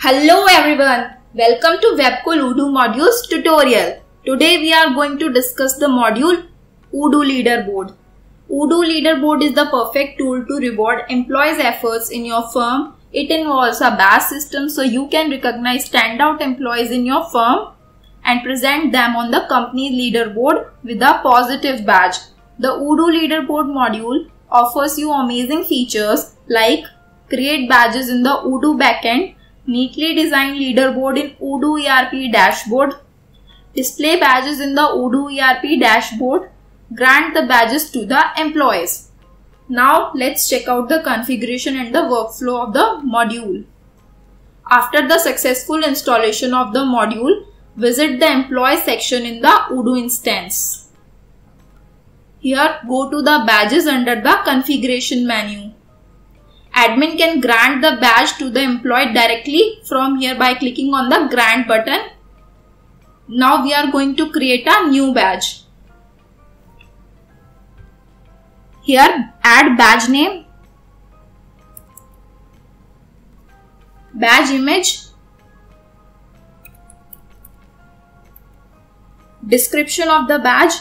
Hello everyone, welcome to Webcool Odoo Modules tutorial. Today we are going to discuss the module Odoo Leaderboard. Odoo Leaderboard is the perfect tool to reward employees' efforts in your firm. It involves a badge system so you can recognize standout employees in your firm and present them on the company's leaderboard with a positive badge. The Odoo Leaderboard module offers you amazing features like create badges in the Odoo backend, neatly designed leaderboard in Odoo ERP dashboard, display badges in the Odoo ERP dashboard, grant the badges to the employees. Now let's check out the configuration and the workflow of the module. After the successful installation of the module, visit the employee section in the Odoo instance. Here go to the badges under the configuration menu. Admin can grant the badge to the employee directly from here by clicking on the grant button. Now we are going to create a new badge. Here add badge name, badge image, description of the badge,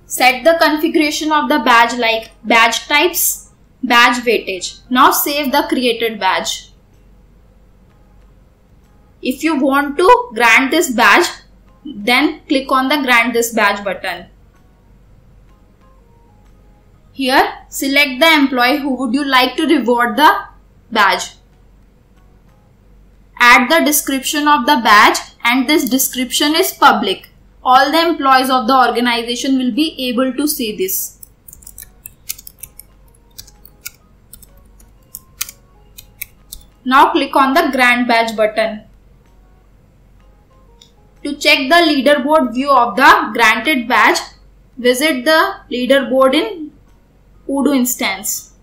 set the configuration of the badge like badge types, badge weightage. Now save the created badge. If you want to grant this badge, then click on the grant this badge button. Here select the employee who would you like to reward the badge. Add the description of the badge and this description is public. All the employees of the organization will be able to see this. Now click on the grant badge button. To check the leaderboard view of the granted badge, visit the leaderboard in Odoo instance.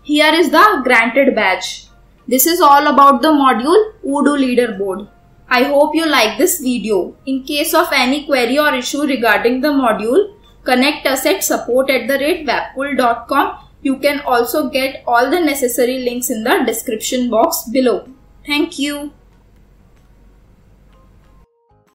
Here is the granted badge. This is all about the module Odoo Leaderboard. I hope you like this video. In case of any query or issue regarding the module, connect us at support@webcool.com. You can also get all the necessary links in the description box below. Thank you.